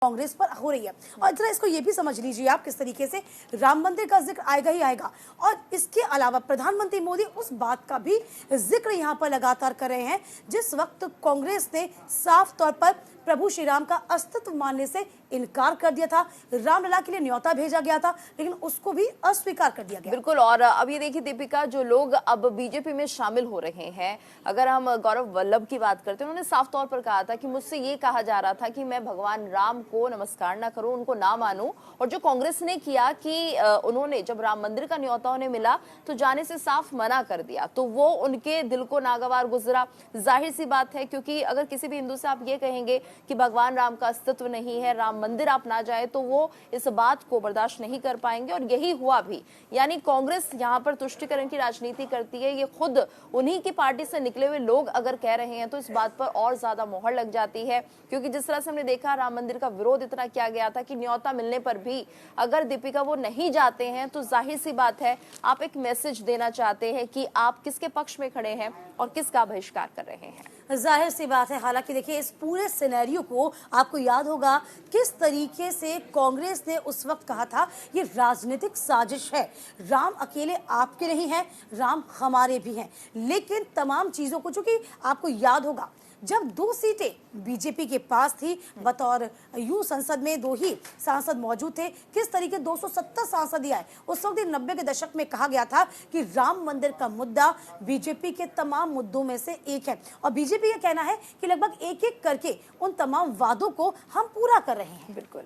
कांग्रेस पर हो रही है। और जरा इसको ये भी समझ लीजिए आप किस तरीके से राम मंदिर का जिक्र आएगा ही आएगा, और इसके अलावा प्रधानमंत्री मोदी उस बात का भी जिक्र यहाँ पर लगातार कर रहे हैं जिस वक्त कांग्रेस ने साफ तौर पर प्रभु श्री राम का अस्तित्व मानने से इनकार कर दिया था। रामलला के लिए न्योता भेजा गया था लेकिन उसको भी अस्वीकार कर दिया गया। बिल्कुल। और अब ये देखिए दीपिका, जो लोग अब बीजेपी में शामिल हो रहे हैं, अगर हम गौरव वल्लभ की बात करते हैं, उन्होंने साफ तौर पर कहा था कि मुझसे ये कहा जा रहा था कि मैं भगवान राम को नमस्कार ना करूं, उनको ना मानूं। और जो कांग्रेस ने किया कि उन्होंने जब राम मंदिर का न्योता उन्हें मिला तो जाने से साफ मना कर दिया, तो वो उनके दिल को नागवार गुजरा। जाहिर सी बात है, क्योंकि अगर किसी भी हिंदू से आप ये कहेंगे कि भगवान राम का अस्तित्व नहीं है, राम मंदिर आप ना जाए, तो वो इस बात को बर्दाश्त नहीं कर पाएंगे। और यही हुआ भी। यानी कांग्रेस यहाँ पर तुष्टीकरण की राजनीति करती है। ये खुद उन्हीं की पार्टी से निकले हुए लोग अगर कह रहे हैं तो इस बात पर और ज्यादा मोहर लग जाती है, क्योंकि जिस तरह से हमने देखा राम मंदिर का विरोध इतना किया गया था कि न्योता मिलने पर भी अगर दीपिका वो नहीं जाते हैं तो जाहिर सी बात है आप एक मैसेज देना चाहते हैं कि आप किसके पक्ष में खड़े हैं और किसका बहिष्कार कर रहे हैं। जाहिर सी बात है। हालांकि देखिए इस पूरे सिनेरियो को आपको याद होगा किस तरीके से कांग्रेस ने उस वक्त कहा था ये राजनीतिक साजिश है, राम अकेले आपके नहीं है, राम हमारे भी हैं। लेकिन तमाम चीजों को, चूंकि आपको याद होगा जब 2 सीटें बीजेपी के पास थी, बतौर यूं संसद में 2 ही सांसद मौजूद थे, किस तरीके 270 सांसद ही आए। उस वक्त 90 के दशक में कहा गया था कि राम मंदिर का मुद्दा बीजेपी के तमाम मुद्दों में से एक है, और बीजेपी का कहना है कि लगभग एक एक करके उन तमाम वादों को हम पूरा कर रहे हैं। बिल्कुल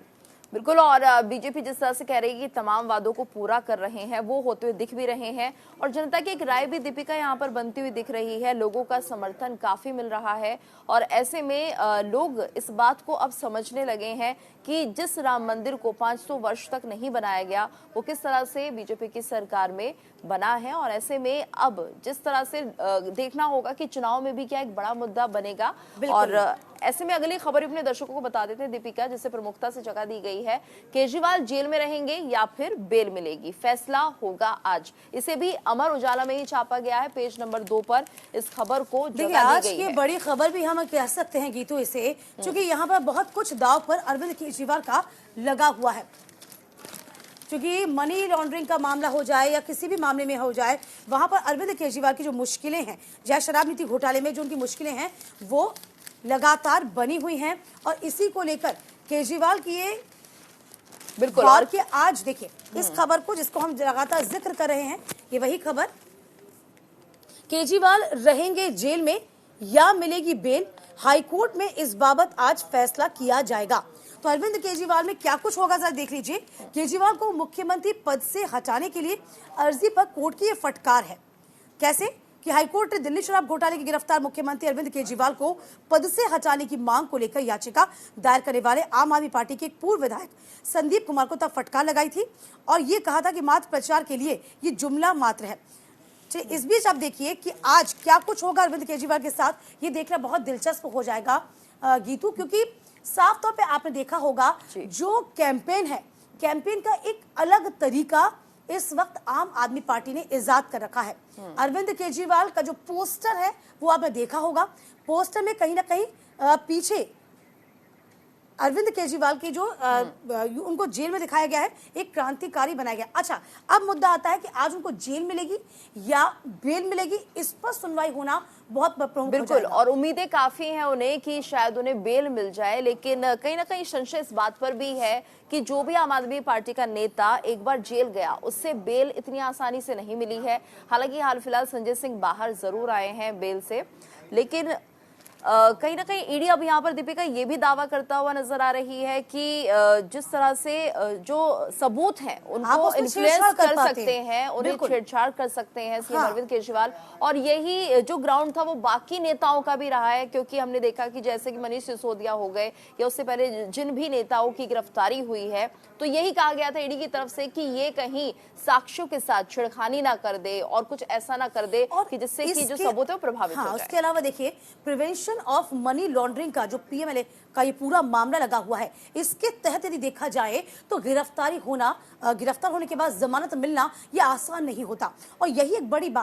बिल्कुल। और बीजेपी जिस तरह से कह रही है कि तमाम वादों को पूरा कर रहे हैं, वो होते हुए दिख भी रहे हैं। और जनता की एक राय भी दीपिका यहाँ पर बनती हुई दिख रही है, लोगों का समर्थन काफी मिल रहा है। और ऐसे में लोग इस बात को अब समझने लगे हैं कि जिस राम मंदिर को 500 वर्ष तक नहीं बनाया गया वो किस तरह से बीजेपी की सरकार में बना है। और ऐसे में अब जिस तरह से देखना होगा कि चुनाव में भी क्या एक बड़ा मुद्दा बनेगा। और ऐसे में अगली खबर अपने दर्शकों को बता देते हैं दीपिका, जिसे प्रमुखता से जगह दी गई है, केजरीवाल जेल में रहेंगे या फिर बेल मिलेगी, फैसला होगा आज। इसे भी अमर उजाला में ही छापा गया है, पेज नंबर 2 पर इस खबर को जगह दी गई है। आज की बड़ी खबर भी हम कह सकते हैं गीतू इसे, क्योंकि यहाँ पर बहुत कुछ दाव पर अरविंद केजरीवाल का लगा हुआ है। क्योंकि मनी लॉन्ड्रिंग का मामला हो जाए या किसी भी मामले में हो जाए, वहां पर अरविंद केजरीवाल की जो मुश्किलें हैं, चाहे शराब नीति घोटाले में जो उनकी मुश्किलें हैं वो लगातार बनी हुई हैं। और इसी को लेकर केजरीवाल की ये बिल्कुल। और कि आज देखिए इस खबर को जिसको हम लगातार जिक्र कर रहे हैं, ये वही खबर, केजरीवाल रहेंगे जेल में या मिलेगी बेल, हाईकोर्ट में इस बाबत आज फैसला किया जाएगा। तो अरविंद केजरीवाल में क्या कुछ होगा जरा देख लीजिए। केजरीवाल को मुख्यमंत्री पद से हटाने के लिए अर्जी पर कोर्ट की ये फटकार है। कैसे कि हाईकोर्ट ने दिल्ली शराब घोटाले के गिरफ्तार मुख्यमंत्री अरविंद केजरीवाल को पद से हटाने की मांग को लेकर याचिका दायर करने वाले आम आदमी पार्टी के एक पूर्व विधायक संदीप कुमार को तब फटकार लगाई थी और ये कहा था कि मात्र प्रचार के लिए ये जुमला मात्र है। इस बीच आप देखिए कि आज क्या कुछ होगा अरविंद केजरीवाल के साथ, ये देखना बहुत दिलचस्प हो जाएगा गीतू, क्योंकि साफ तौर पे आपने देखा होगा जो कैंपेन है, कैंपेन का एक अलग तरीका इस वक्त आम आदमी पार्टी ने इजाद कर रखा है। अरविंद केजरीवाल का जो पोस्टर है वो आपने देखा होगा, पोस्टर में कहीं ना कहीं पीछे अरविंद केजरीवाल की जो उनको जेल में दिखाया गया है, एक क्रांतिकारी बनाया गया। अच्छा, अब मुद्दा आता है कि आज उनको जेल मिलेगी या बेल मिलेगी, इस पर सुनवाई होना बहुत प्रमुख। बिल्कुल। और उम्मीदें काफी हैं उन्हें कि शायद उन्हें बेल मिल जाए, लेकिन कहीं ना कहीं संशय इस बात पर भी है कि जो भी आम आदमी पार्टी का नेता एक बार जेल गया उससे बेल इतनी आसानी से नहीं मिली है। हालांकि हाल फिलहाल संजय सिंह बाहर जरूर आए हैं बेल से, लेकिन कहीं ना कहीं ईडी अब यहाँ पर दीपिका ये भी दावा करता हुआ नजर आ रही है कि जिस तरह से जो सबूत हैं उनको इन्फ्लुएंस कर सकते हैं, उन्हें छेड़छाड़ कर सकते हैं सीएम अरविंद केजरीवाल। और यही जो ग्राउंड था वो बाकी नेताओं का भी रहा है, क्योंकि हमने देखा कि जैसे कि मनीष सिसोदिया हो गए या उससे पहले जिन भी नेताओं की गिरफ्तारी हुई है, तो यही कहा गया था ईडी की तरफ से कि ये कहीं साक्ष्यों के साथ छिड़खानी ना कर दे और कुछ ऐसा ना कर दे कि जिससे कि जो सबूत है वो प्रभावित हो जाए। उसके अलावा देखिए प्रिवेंशन ऑफ मनी लॉन्ड्रिंग का जो पीएमएलए का ये पूरा मामला लगा हुआ है, इसके तहत यदि देखा जाए तो गिरफ्तार होने के बाद जमानत मिलना ये आसान नहीं होता, और यही एक बड़ी बात